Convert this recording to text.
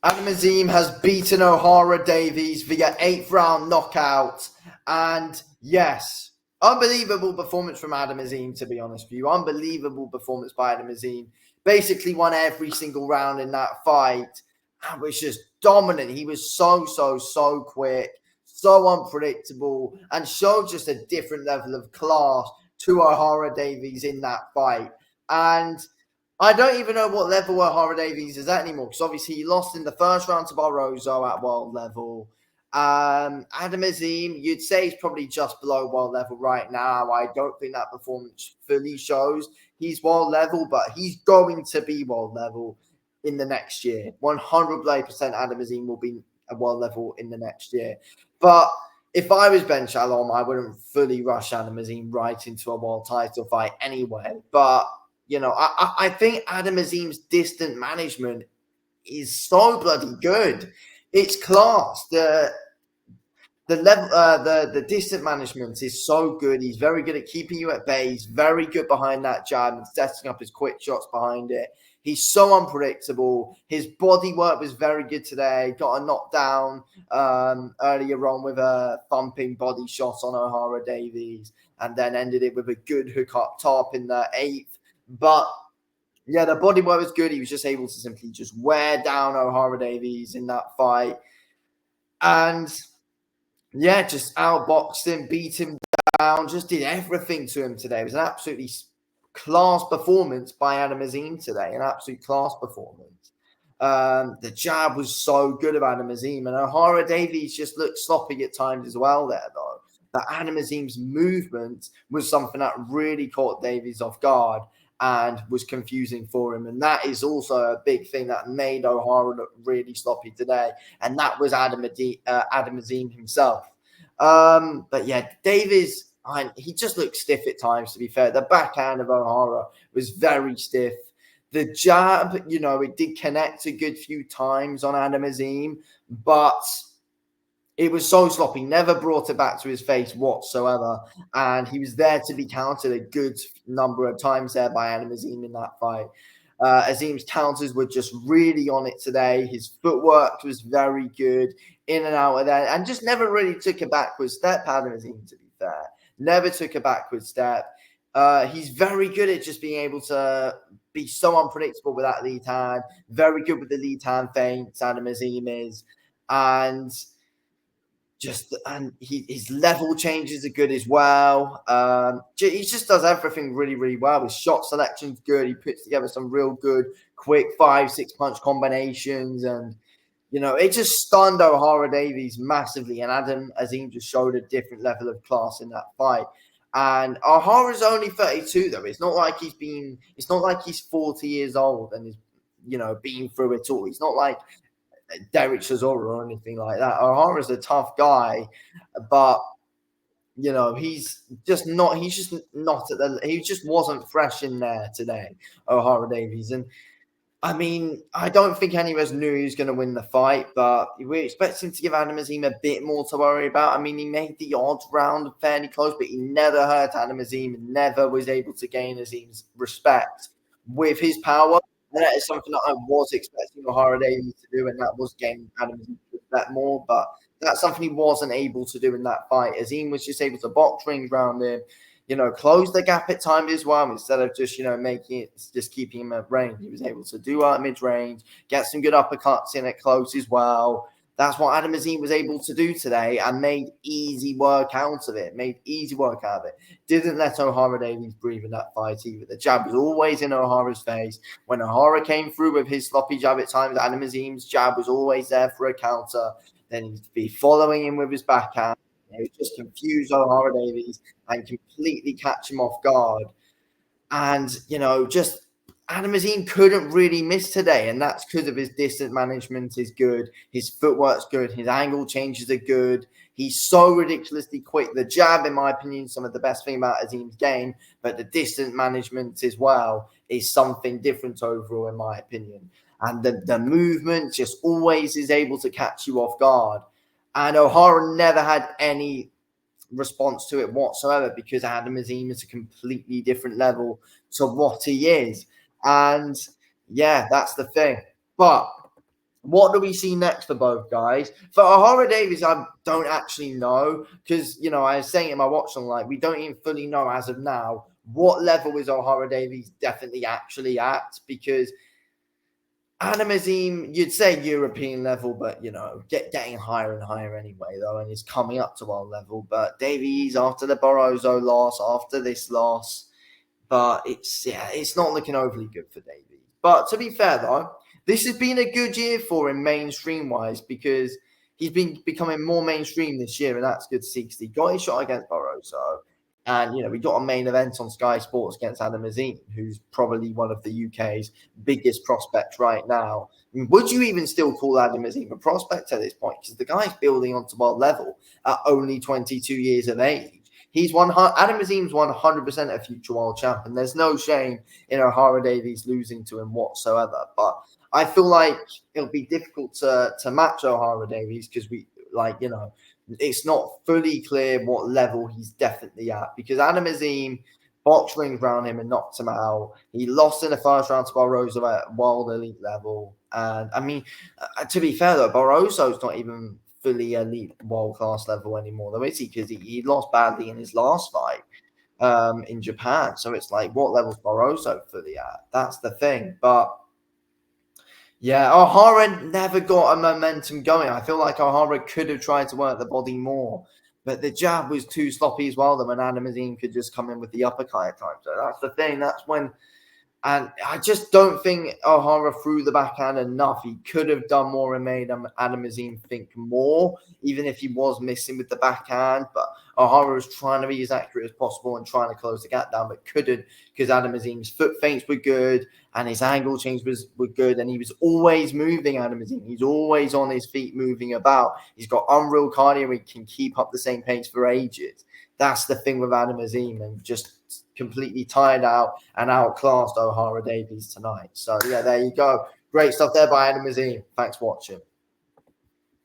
Adam Azim has beaten O'Hara Davies via 8th round knockout. And yes, unbelievable performance from Adam Azim, to be honest with you. Unbelievable performance by Adam Azim. Basically won every single round in that fight and was just dominant. He was so quick, so unpredictable, and showed just a different level of class to O'Hara Davies in that fight. And I don't even know what level O'Hara Davies is at anymore, because obviously he lost in the first round to Barroso at world level. Adam Azim, you'd say he's probably just below world level right now. I don't think that performance fully shows he's world level, but he's going to be world level in the next year. 100% Adam Azim will be at world level in the next year. But if I was Ben Shalom, I wouldn't fully rush Adam Azim right into a world title fight anyway. But I think Adam Azim's distant management is so bloody good. It's class. The level, the distant management is so good. He's very good at keeping you at bay. He's very good behind that jab and setting up his quick shots behind it. He's so unpredictable. His body work was very good today. Got a knockdown earlier on with a thumping body shot on O'Hara Davies, and then ended it with a good hook up top in the 8th. But yeah, the body work was good. He was just able to simply just wear down O'Hara Davies in that fight. And yeah, just outboxed him, beat him down, just did everything to him today. It was an absolutely class performance by Adam Azim today, an absolute class performance. The jab was so good of Adam Azim, and O'Hara Davies just looked sloppy at times as well there, though. But Adam Azim's movement was something that really caught Davies off guard and was confusing for him. And that is also a big thing that made O'Hara look really sloppy today. And that was Adam Azim himself. But yeah, Davies, he just looked stiff at times, to be fair. The backhand of O'Hara was very stiff. The jab, it did connect a good few times on Adam Azim, but it was so sloppy, never brought it back to his face whatsoever. And he was there to be countered a good number of times there by Adam Azim in that fight. Azim's counters were just really on it today. His footwork was very good, in and out of there, and just never really took a backward step, Adam Azim, to be fair. Never took a backward step. He's very good at just being able to be so unpredictable with that lead hand. Very good with the lead hand feints, Adam Azim is. And his level changes are good as well. He just does everything really, really well. His shot selection's good. He puts together some real good, quick 5-6 punch combinations, and it just stunned O'Hara Davies massively. And Adam Azim just showed a different level of class in that fight. And O'Hara's only 32, though. It's not like he's 40 years old and is been through it all. He's not like Derek Chisora or anything like that. O'Hara's a tough guy, but he's just not at he just wasn't fresh in there today, O'Hara Davies. And I mean, I don't think any of us knew he was going to win the fight, but we expect him to give Adam Azim a bit more to worry about. I mean, he made the odd round fairly close, but he never hurt Adam Azim and never was able to gain Azim's respect with his power. And that is something that I was expecting O'Hara Davies to do, and that was gain Adam Azim respect more. But that's something he wasn't able to do in that fight. Azim was just able to box rings around him, close the gap at times as well, instead of just, keeping him at range. He was able to do out mid-range, get some good uppercuts in at close as well. That's what Adam Azim was able to do today and made easy work out of it. Didn't let O'Hara Davies breathe in that fight either. The jab was always in O'Hara's face. When O'Hara came through with his sloppy jab at times, Adam Azim's jab was always there for a counter. Then he'd be following him with his backhand. It would just confuse O'Hara Davies and completely catch him off guard. And, just Adam Azim couldn't really miss today, and that's because of his distance management is good. His footwork's good. His angle changes are good. He's so ridiculously quick. The jab, in my opinion, is some of the best thing about Azim's game, but the distance management as well is something different overall, in my opinion. And the movement just always is able to catch you off guard. And O'Hara never had any response to it whatsoever, because Adam Azim is a completely different level to what he is. And yeah, that's the thing. But What do we see next for both guys? For O'Hara Davies, I don't actually know because, I was saying in my watch on, like, we don't even fully know as of now what level is O'Hara Davies definitely actually at, because Adam Azim, you'd say European level, but getting higher and higher anyway, though, and he's coming up to our level. But Davies, after the Barroso loss, after this loss, but it's not looking overly good for Davies. But to be fair, though, this has been a good year for him mainstream wise, because he's been becoming more mainstream this year, and that's good to see because he got his shot against Barroso. And we got a main event on Sky Sports against Adam Azim, who's probably one of the UK's biggest prospects right now. I mean, would you even still call Adam Azim a prospect at this point? Because the guy's building onto our level at only 22 years of age. Adam Azim's 100% a future world champion. There's no shame in O'Hara Davies losing to him whatsoever. But I feel like it'll be difficult to match O'Hara Davies because it's not fully clear what level he's definitely at, because Adam Azim box rings around him and knocked him out. He lost in the first round to Barroso at world elite level. And I mean, to be fair though, Barroso's not even fully elite world class level anymore, though, is he? Because he lost badly in his last fight in Japan. So it's like, what level's Barroso fully at? That's the thing. But yeah, O'Hara never got a momentum going. I feel like O'Hara could have tried to work the body more, but the jab was too sloppy as well. Then when Adam Azim could just come in with the uppercut at times. So that's the thing. That's when. And I just don't think O'Hara threw the backhand enough. He could have done more and made Adam Azim think more, even if he was missing with the backhand. But O'Hara was trying to be as accurate as possible and trying to close the gap down, but couldn't, because Adam Azim's foot feints were good and his angle changes were good. And he was always moving, Adam Azim. He's always on his feet, moving about. He's got unreal cardio. He can keep up the same pace for ages. That's the thing with Adam Azim, and just completely tired out and outclassed O'Hara Davies tonight. So, yeah, there you go. Great stuff there by Adam Azim. Thanks for watching.